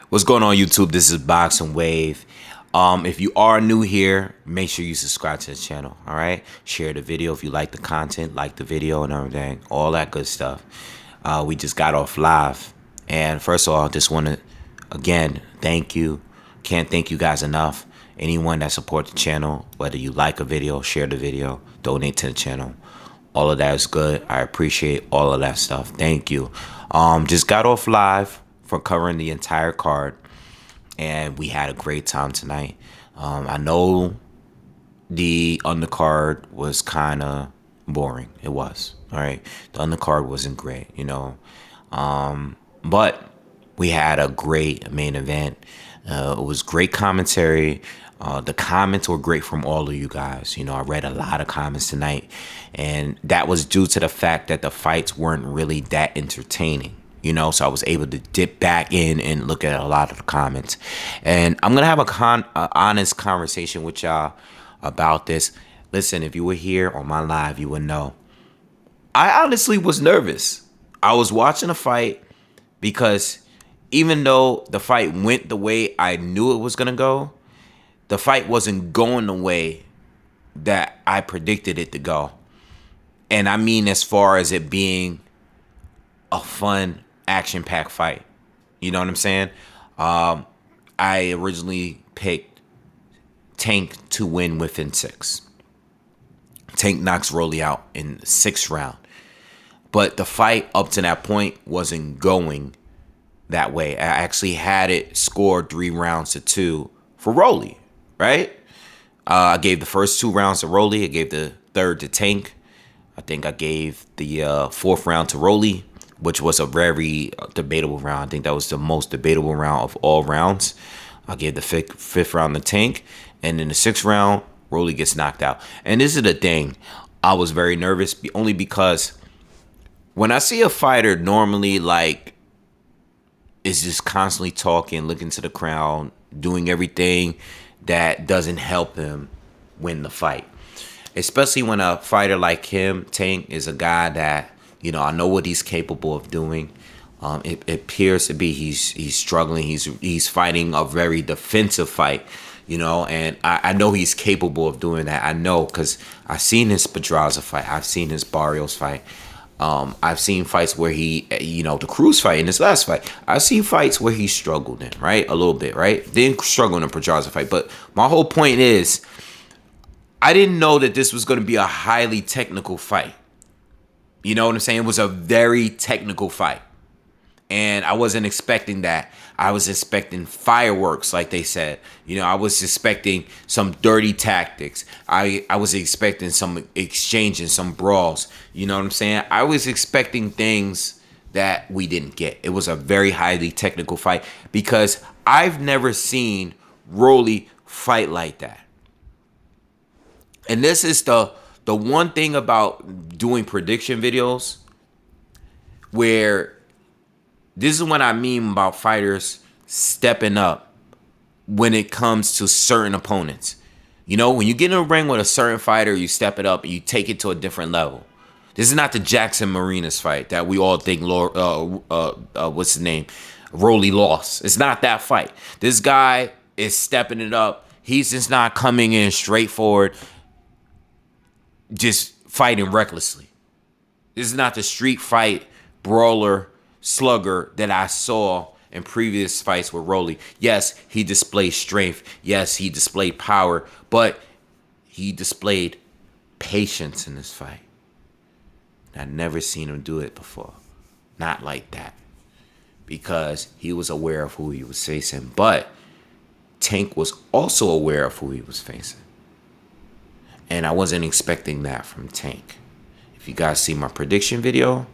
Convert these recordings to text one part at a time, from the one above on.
What's going on, YouTube? This is BoxingWave. If you are new here, make sure you subscribe to the channel. All right, share the video if you like the content, like the video and everything, all that good stuff. We just got off live, and first of all, I just want to again thank you. Can't thank you guys enough. Anyone that supports the channel, whether you like a video, share the video, donate to the channel, all of that is good. I appreciate all of that stuff. Thank you. Just got off live for covering the entire card, and we had a great time tonight. I know the undercard was kind of boring. It was, all right. The undercard wasn't great, but we had a great main event. It was great commentary. The comments were great from all of you guys. I read a lot of comments tonight, and that was due to the fact that the fights weren't really that entertaining. So I was able to dip back in and look at a lot of the comments. And I'm going to have a honest conversation with y'all about this. Listen, if you were here on my live, you would know. I honestly was nervous. I was watching a fight because even though the fight went the way I knew it was going to go, the fight wasn't going the way that I predicted it to go. And I mean as far as it being a fun, action-packed fight. You know what I'm saying? I originally picked Tank to win within 6. Tank knocks Rolly out in the 6th round. But the fight up to that point wasn't going that way. I actually had it scored 3 rounds to 2 for Rolly, right? I gave the first 2 rounds to Rolly. I gave the 3rd to Tank. I think I gave the 4th round to Rolly, which was a very debatable round. I think that was the most debatable round of all rounds. I gave the 5th round to Tank. And in the 6th round, Rolly gets knocked out. And this is the thing. I was very nervous only because when I see a fighter normally is just constantly talking, looking to the crowd, doing everything that doesn't help him win the fight. Especially when a fighter like him, Tank, is a guy that, I know what he's capable of doing. It appears to be he's struggling. He's fighting a very defensive fight, and I know he's capable of doing that. I know because I've seen his Pedraza fight. I've seen his Barrios fight. I've seen fights where he, the Cruz fight in his last fight. I've seen fights where he struggled in, right? A little bit, right? Didn't struggle in a Pedraza fight. But my whole point is, I didn't know that this was going to be a highly technical fight. You know what I'm saying? It was a very technical fight. And I wasn't expecting that. I was expecting fireworks, like they said. I was expecting some dirty tactics. I was expecting some exchange and some brawls. You know what I'm saying? I was expecting things that we didn't get. It was a very highly technical fight because I've never seen Rolly fight like that. And this is the one thing about doing prediction videos where this is what I mean about fighters stepping up when it comes to certain opponents. When you get in a ring with a certain fighter, you step it up and you take it to a different level. This is not the Jackson Marinas fight that we all think, what's his name? Rolly lost. It's not that fight. This guy is stepping it up. He's just not coming in straightforward, just fighting recklessly. This is not the street fight brawler slugger that I saw in previous fights with Rolly. Yes, he displayed strength. Yes, he displayed power, but he displayed patience in this fight. I've never seen him do it before. Not like that. Because he was aware of who he was facing. But Tank was also aware of who he was facing. And I wasn't expecting that from Tank. If you guys see my prediction video,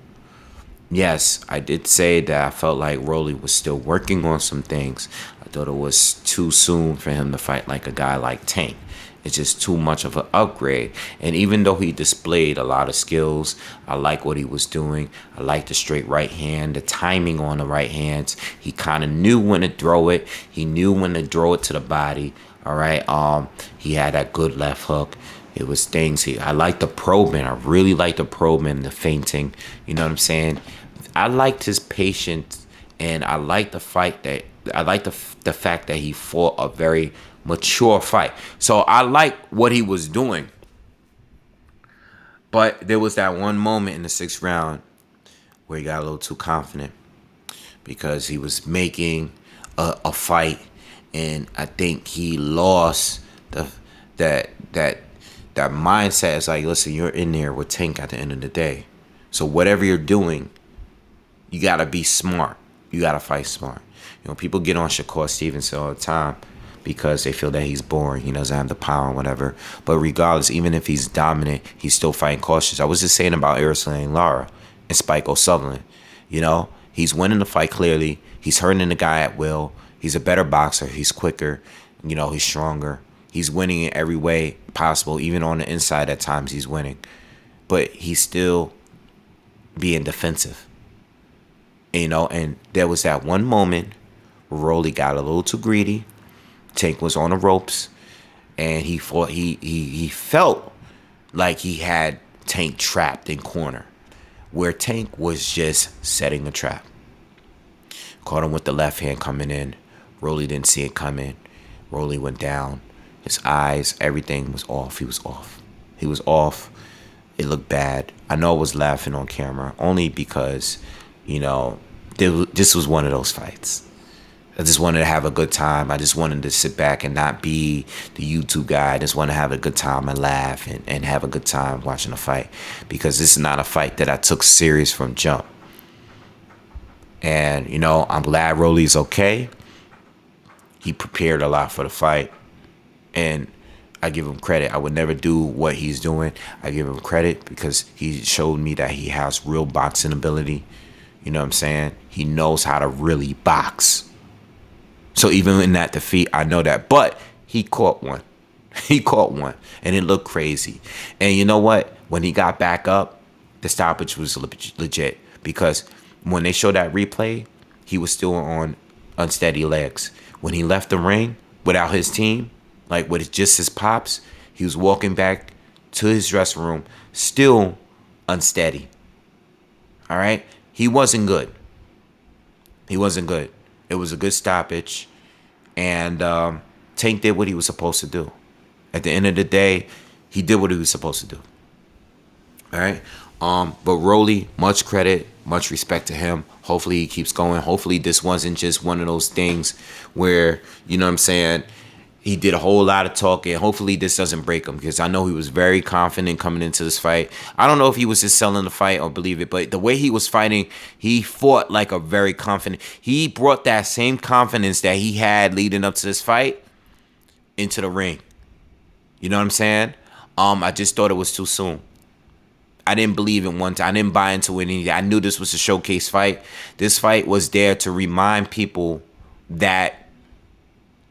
yes, I did say that I felt like Rolly was still working on some things. I thought it was too soon for him to fight like a guy like Tank. It's just too much of an upgrade. And even though he displayed a lot of skills, I like what he was doing. I like the straight right hand, the timing on the right hands. He kind of knew when to throw it. He knew when to throw it to the body. All right. He had that good left hook. It was things I like the probing. I really like the probing, the feinting. You know what I'm saying? I liked his patience And I like the fight that I like the fact that he fought a very mature fight. So I like what he was doing. But there was that one moment in the 6th round where he got a little too confident because he was making a fight, and I think he lost the that that that mindset. Is like, listen, you're in there with Tank at the end of the day, so whatever you're doing, you gotta be smart. You gotta fight smart. People get on Shakur Stevenson all the time because they feel that he's boring. He doesn't have the power and whatever. But regardless, even if he's dominant, he's still fighting cautious. I was just saying about Erislanne Lara and Spike O'Sullivan. He's winning the fight clearly. He's hurting the guy at will. He's a better boxer. He's quicker. He's stronger. He's winning in every way possible. Even on the inside at times he's winning. But he's still being defensive. And there was that one moment where Rolly got a little too greedy. Tank was on the ropes, and he felt like he had Tank trapped in corner, where Tank was just setting a trap. Caught him with the left hand coming in. Rolly didn't see it coming. Rolly went down. His eyes, everything was off. He was off. He was off. It looked bad. I know I was laughing on camera only because, this was one of those fights. I just wanted to have a good time. I just wanted to sit back and not be the YouTube guy. I just want to have a good time and laugh and have a good time watching a fight, because this is not a fight that I took serious from jump. And, I'm glad Rolly's okay. He prepared a lot for the fight, and I give him credit. I would never do what he's doing. I give him credit because he showed me that he has real boxing ability. You know what I'm saying? He knows how to really box. So even in that defeat, I know that. But he caught one. He caught one. And it looked crazy. And you know what? When he got back up, the stoppage was legit. Because when they showed that replay, he was still on unsteady legs. When he left the ring without his team, like with just his pops, he was walking back to his dressing room, still unsteady. All right? He wasn't good. He wasn't good. It was a good stoppage, and Tank did what he was supposed to do. At the end of the day, he did what he was supposed to do. All right? But Rolly, much credit, much respect to him. Hopefully he keeps going. Hopefully this wasn't just one of those things where, he did a whole lot of talking. Hopefully this doesn't break him, because I know he was very confident coming into this fight. I don't know if he was just selling the fight or believe it, but the way he was fighting, he fought like a very confident. He brought that same confidence that he had leading up to this fight into the ring. You know what I'm saying? I just thought it was too soon. I didn't believe in one time. I didn't buy into it. I knew this was a showcase fight. This fight was there to remind people that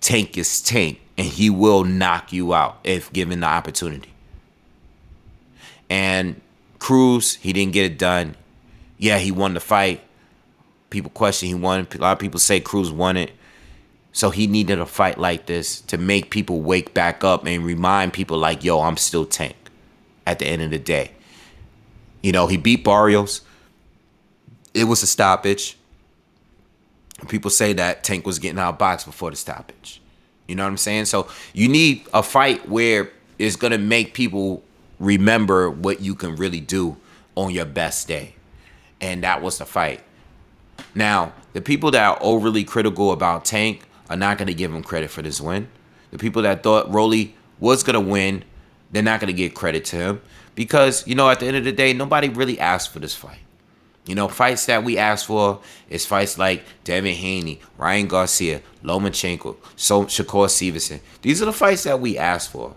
Tank is Tank, and he will knock you out if given the opportunity. And Cruz, he didn't get it done. Yeah, he won the fight. People question he won. A lot of people say Cruz won it. So he needed a fight like this to make people wake back up and remind people like, yo, I'm still Tank at the end of the day. He beat Barrios. It was a stoppage. People say that Tank was getting outboxed before the stoppage. You know what I'm saying? So you need a fight where it's going to make people remember what you can really do on your best day. And that was the fight. Now, the people that are overly critical about Tank are not going to give him credit for this win. The people that thought Rolly was going to win, they're not going to give credit to him. Because, at the end of the day, nobody really asked for this fight. Fights that we asked for is fights like Devin Haney, Ryan Garcia, Lomachenko, Shakur Stevenson. These are the fights that we asked for.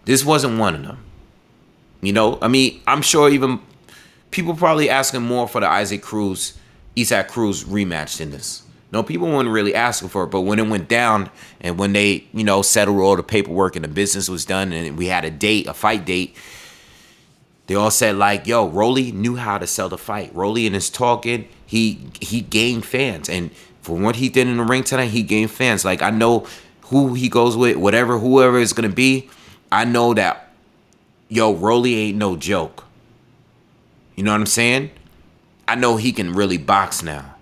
This wasn't one of them. I'm sure even people probably asking more for the Isaac Cruz rematch than this. People weren't really asking for it, but when it went down and when they, settled all the paperwork and the business was done and we had a fight date, they all said like, yo, Rolly knew how to sell the fight. Rolly in his talking, he gained fans. And for what he did in the ring tonight, he gained fans. Like, I know who he goes with, whoever it's going to be. I know that, yo, Rolly ain't no joke. You know what I'm saying? I know he can really box now.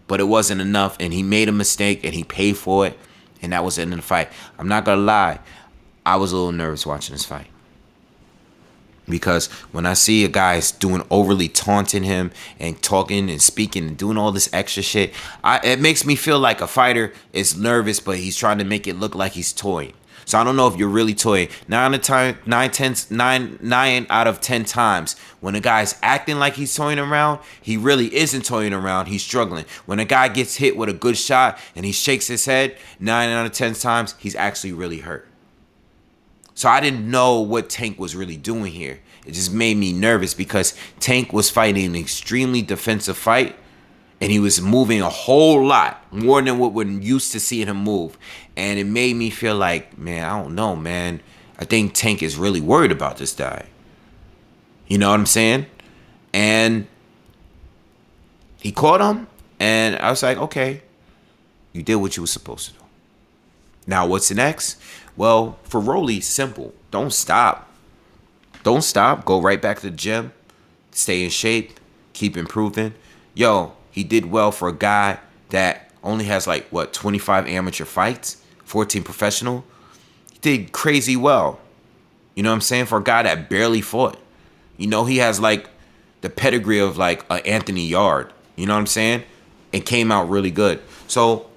but it wasn't enough, and he made a mistake, and he paid for it, and that was the end of the fight. I'm not gonna lie, I was a little nervous watching this fight. Because when I see a guy doing overly taunting him and talking and speaking and doing all this extra shit, it makes me feel like a fighter is nervous, but he's trying to make it look like he's toying. So I don't know if you're really toying. 9 out of 10 times, when a guy's acting like he's toying around, he really isn't toying around. He's struggling. When a guy gets hit with a good shot and he shakes his head, 9 out of 10 times, he's actually really hurt. So I didn't know what Tank was really doing here. It just made me nervous because Tank was fighting an extremely defensive fight, and he was moving a whole lot more than what we're used to seeing him move. And it made me feel like, man, I don't know, man. I think Tank is really worried about this guy. You know what I'm saying? And he caught him, and I was like, okay, you did what you were supposed to do. Now, what's next? Well, for Rolly, simple. Don't stop. Don't stop. Go right back to the gym. Stay in shape. Keep improving. Yo, he did well for a guy that only has 25 amateur fights, 14 professional. He did crazy well. You know what I'm saying? For a guy that barely fought. You know, he has the pedigree of an Anthony Yard. You know what I'm saying? And came out really good. So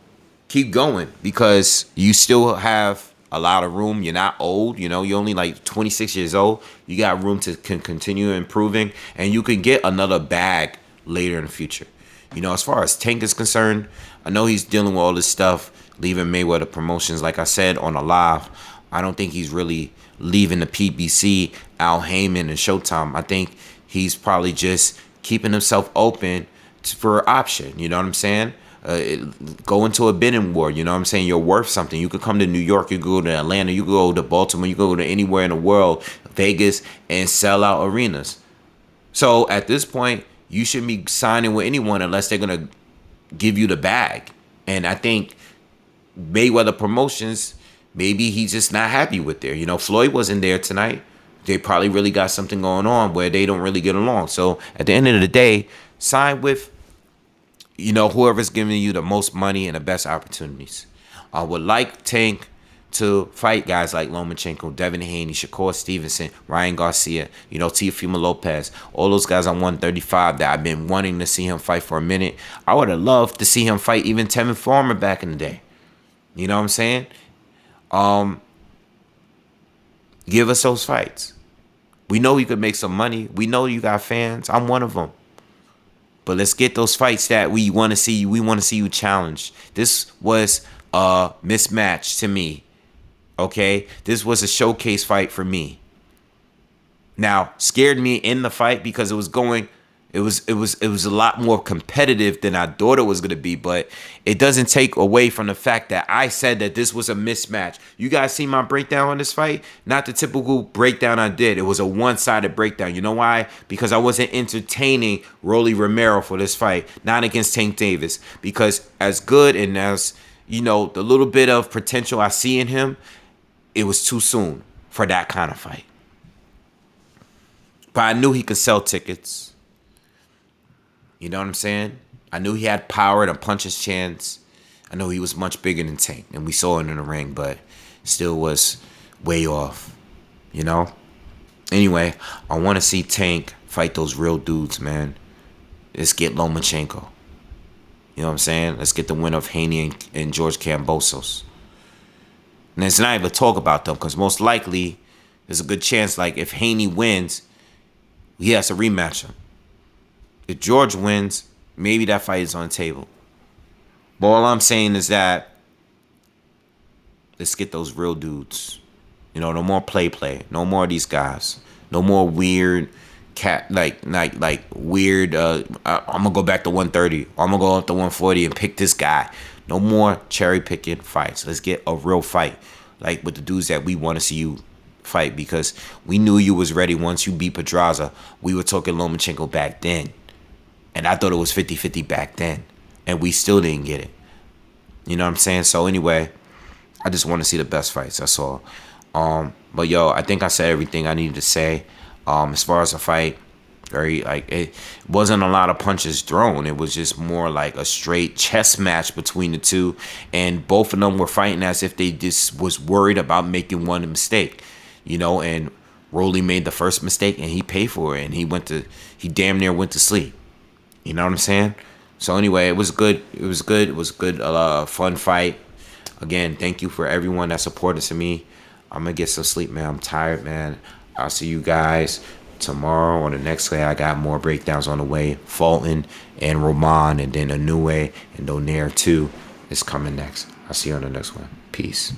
keep going, because you still have a lot of room. You're not old, you're only 26 years old. You got room to continue improving, and you can get another bag later in the future. As far as Tank is concerned, I know he's dealing with all this stuff, leaving Mayweather Promotions. Like I said on a live, I don't think he's really leaving the PBC, Al Heyman, and Showtime. I think he's probably just keeping himself open for an option. You know what I'm saying? Go into a bidding war. You know what I'm saying? You're worth something. You could come to New York, you could go to Atlanta, you could go to Baltimore, you could go to anywhere in the world, Vegas, and sell out arenas. So at this point, you shouldn't be signing with anyone unless they're going to give you the bag. And I think Mayweather Promotions, maybe he's just not happy with there. Floyd wasn't there tonight. They probably really got something going on where they don't really get along. So at the end of the day, sign with whoever's giving you the most money and the best opportunities. I would like Tank to fight guys like Lomachenko, Devin Haney, Shakur Stevenson, Ryan Garcia, Teofimo Lopez, all those guys on 135 that I've been wanting to see him fight for a minute. I would have loved to see him fight even Tevin Farmer back in the day. You know what I'm saying? Give us those fights. We know you could make some money. We know you got fans. I'm one of them. But let's get those fights that we want to see. We want to see you challenged. This was a mismatch to me. Okay? This was a showcase fight for me. Now, scared me in the fight because it was a lot more competitive than I thought it was going to be, but it doesn't take away from the fact that I said that this was a mismatch. You guys see my breakdown on this fight? Not the typical breakdown I did. It was a one-sided breakdown. You know why? Because I wasn't entertaining Rolly Romero for this fight, not against Tank Davis. Because as good and as, the little bit of potential I see in him, it was too soon for that kind of fight. But I knew he could sell tickets. You know what I'm saying? I knew he had power to punch his chance. I know he was much bigger than Tank, and we saw it in the ring, but still was way off, Anyway, I want to see Tank fight those real dudes, man. Let's get Lomachenko. You know what I'm saying? Let's get the win of Haney and George Kambosos. And it's not even talk about them, because most likely there's a good chance, if Haney wins, he has to rematch him. If George wins, maybe that fight is on the table. But all I'm saying is that let's get those real dudes. No more play. No more of these guys. No more weird weird. I'm gonna go back to 130. I'm gonna go up to 140 and pick this guy. No more cherry picking fights. Let's get a real fight, with the dudes that we want to see you fight, because we knew you was ready once you beat Pedraza. We were talking Lomachenko back then. And I thought it was 50-50 back then. And we still didn't get it. You know what I'm saying? So anyway, I just want to see the best fights. That's all. But yo, I think I said everything I needed to say. As far as the fight, Very like it wasn't a lot of punches thrown. It was just more like a straight chess match between the two, and both of them were fighting as if they just was worried about making one mistake, you know. And Rolly made the first mistake, and he paid for it, and he damn near went to sleep. You know what I'm saying? So anyway, it was good. It was good. It was good. Fun fight. Again, thank you for everyone that supported to me. I'm gonna get some sleep, man. I'm tired, man. I'll see you guys tomorrow or the next day. I got more breakdowns on the way. Fulton and Roman, and then Inoue and Donaire too is coming next. I'll see you on the next one. Peace.